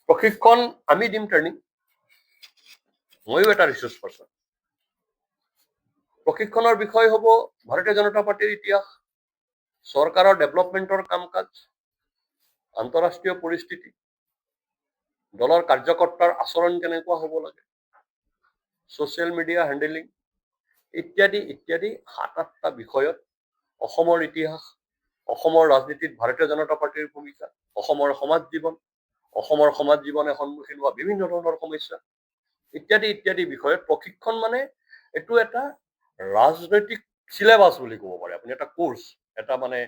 প্ৰশিক্ষণ আমি দিম ট্ৰেইনিং, ময়ো এটা ৰিচোৰ্চ পাৰ্চন। প্ৰশিক্ষণৰ বিষয় হ'ব ভাৰতীয় জনতা পাৰ্টিৰ ইতিহাস, চৰকাৰৰ ডেভেলপমেণ্টৰ কাম কাজ, আন্তঃৰাষ্ট্ৰীয় পৰিস্থিতি, দলৰ কাৰ্যকৰ্তাৰ আচৰণ কেনেকুৱা হ'ব লাগে, ছ'চিয়েল মিডিয়া হেণ্ডেলিং ইত্যাদি ইত্যাদি 7-8টা বিষয়ত অসমৰ ইতিহাস, অসমৰ ৰাজনীতিত ভাৰতীয় জনতা পাৰ্টিৰ ভূমিকা, অসমৰ সমাজ জীৱনে সন্মুখীন হোৱা বিভিন্ন ধৰণৰ সমস্যা ইত্যাদি ইত্যাদি বিষয়ত প্ৰশিক্ষণ মানে এইটো এটা ৰাজনৈতিক চিলেবাছ বুলি ক'ব পাৰে আপুনি, এটা কোৰ্চ, এটা মানে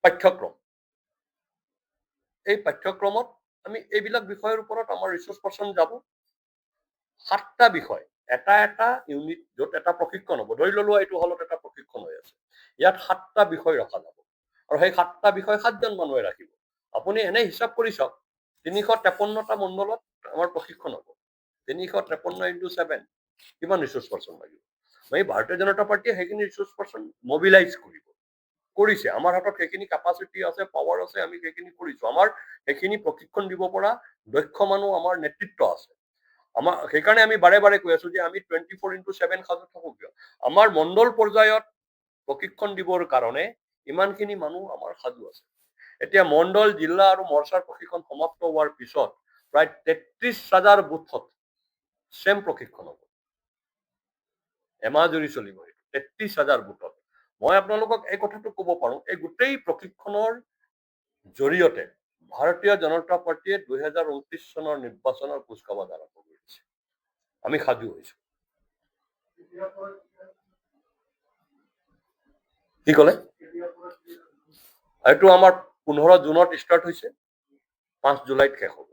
পাঠ্যক্ৰম। এই পাঠ্যক্ৰমত আমি এইবিলাক বিষয়ৰ ওপৰত আমাৰ ৰিচোৰ্চ পাৰ্চন যাব। 7টা বিষয়, এটা এটা ইউনিট য'ত এটা প্ৰশিক্ষণ হ'ব। ধৰি ললো এইটো হলত এটা প্ৰশিক্ষণ হৈ আছে, ইয়াত 7টা বিষয় ৰখা যাব আৰু সেই 7টা বিষয় 7জন মানুহে ৰাখিব। আপুনি এনে হিচাপ কৰি চাওক, 353টা মণ্ডলত আমাৰ প্ৰশিক্ষণ হ'ব, 353 × 7 কিমান ৰিচোৰ্চ পাৰ্চন লাগিব? এই ভাৰতীয় জনতা পাৰ্টিয়ে সেইখিনি ৰিচোৰ্চ পাৰ্চন মবিলাইজ কৰিছে। আমাৰ হাতত সেইখিনি কেপাচিটি আছে, পাৱাৰ আছে, আমি সেইখিনি কৰিছোঁ। আমাৰ সেইখিনি প্ৰশিক্ষণ দিব পৰা দক্ষ মানুহ, আমাৰ নেতৃত্ব আছে। সেইকাৰণে আমি বাৰে বাৰে কৈ আছো যে আমি 24x7 সাজু থাকো কিয়? আমাৰ মণ্ডল পৰ্যায়ত প্ৰশিক্ষণ দিবৰ কাৰণে ইমানখিনি মানুহ আমাৰ সাজু আছে। এতিয়া মণ্ডল, জিলা আৰু মৰ্চাৰ প্ৰশিক্ষণ সমাপ্ত হোৱাৰ পিছত প্ৰায় 33,000 বুথত চেম প্ৰশিক্ষণ হ'ব, এমাহ জুৰি চলিব। 33,000 বুথত। মই আপোনালোকক এই কথাটো ক'ব পাৰো, এই গোটেই প্ৰশিক্ষণৰ জৰিয়তে ভাৰতীয় জনতা পাৰ্টিয়ে 2029 চনৰ নিৰ্বাচনৰ কুচকাৱাজ আৰম্ভ কৰিছে। আমি সাজু হৈছো। কি ক'লে? এইটো আমাৰ 15 জুনত ষ্টাৰ্ট হৈছে, 5 জুলাইত শেষ হ'ব।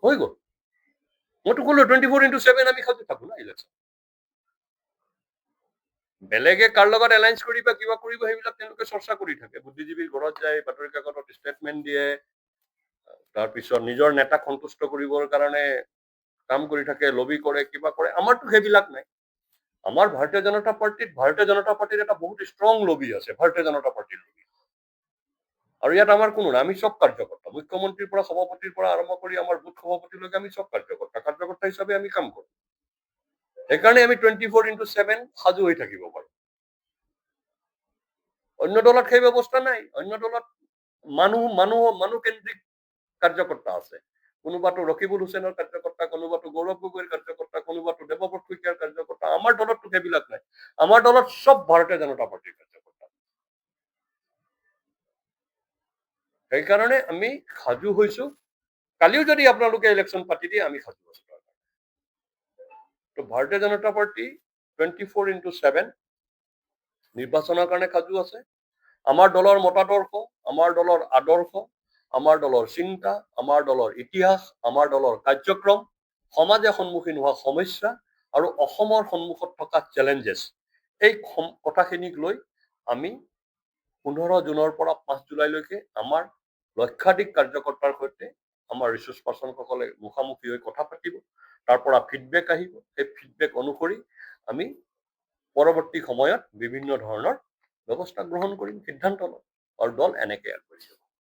হৈ গ'ল। মইতো ক'লো 24x7 আমি সাজু থাকো না ইলেকশ্যন। বেলেগে কাৰ লগত এলায়েন্স কৰিব, কিবা কৰিব, সেইবিলাক তেওঁলোকে চৰ্চা কৰি থাকে। বুদ্ধিজীৱীৰ ঘৰত যায়, বাতৰি কাকতত ষ্টেটমেণ্ট দিয়ে, তাৰপিছত নিজৰ নেতাক সন্তুষ্ট কৰিবৰ কাৰণে কাম কৰি থাকে, লবি কৰে, কিবা কৰে। আমাৰতো সেইবিলাক নাই। আমাৰ ভাৰতীয় জনতা পাৰ্টিৰ এটা বহুত ষ্ট্ৰং লবি আছে, ভাৰতীয় জনতা পাৰ্টিৰ লবি। আৰু ইয়াত আমাৰ কোনো নাই, আমি চব কাৰ্যকৰ্তা, মুখ্যমন্ত্ৰীৰ পৰা সভাপতিৰ পৰা আৰম্ভ কৰি আমাৰ বুথ সভাপতিলৈকে আমি চব কাৰ্যকৰ্তা হিচাপে আমি কাম কৰোঁ। সেইকাৰণে আমি 24x7 সাজু হৈ থাকিব পাৰো। অন্য দলত সেই ব্যৱস্থা নাই। অন্য দলত মানুহ কেন্দ্ৰিক কাৰ্যকৰ্তা আছে। কোনোবাটো ৰকিবুল হুছেইনৰ কাৰ্যকৰ্তা, কোনোবাটো গৌৰৱ গগৈৰ কাৰ্যকৰ্তা, কোনোবাটো দেৱব্ৰত শইকীয়াৰ কাৰ্যকৰ্তা। আমাৰ দলতটো সেইবিলাক নাই। আমাৰ দলত চব ভাৰতীয় জনতা পাৰ্টিৰ কাৰ্যকৰ্তা। সেইকাৰণে আমি সাজু হৈছো। কালিও যদি আপোনালোকে ইলেকশ্যন পাতি দিয়ে, আমি সাজু আছো। তো ভাৰতীয় জনতা পাৰ্টি 24x7 নিৰ্বাচনৰ কাৰণে সাজু আছে। আমাৰ দলৰ মতাদৰ্শ, আমাৰ দলৰ আদৰ্শ, আমাৰ দলৰ চিন্তা, আমাৰ দলৰ ইতিহাস, আমাৰ দলৰ কাৰ্যক্ৰম, সমাজে সন্মুখীন হোৱা সমস্যা আৰু অসমৰ সন্মুখত থকা চেলেঞ্জেছ, এই কথাখিনিক লৈ আমি 15 জুনৰ পৰা 5 জুলাইলৈকে আমাৰ লক্ষাধিক কাৰ্যকৰ্তাৰ সৈতে আমাৰ ৰিচোৰ্চ পাৰ্চনসকলে মুখামুখি হৈ কথা পাতিব। তাৰ পৰা ফিডবেক আহিব। সেই ফিডবেক অনুসৰি আমি পৰৱৰ্তী সময়ত বিভিন্ন ধৰণৰ ব্যৱস্থা গ্ৰহণ কৰিম, সিদ্ধান্ত ল'ম আৰু দল এনেকৈ আগবাঢ়িব।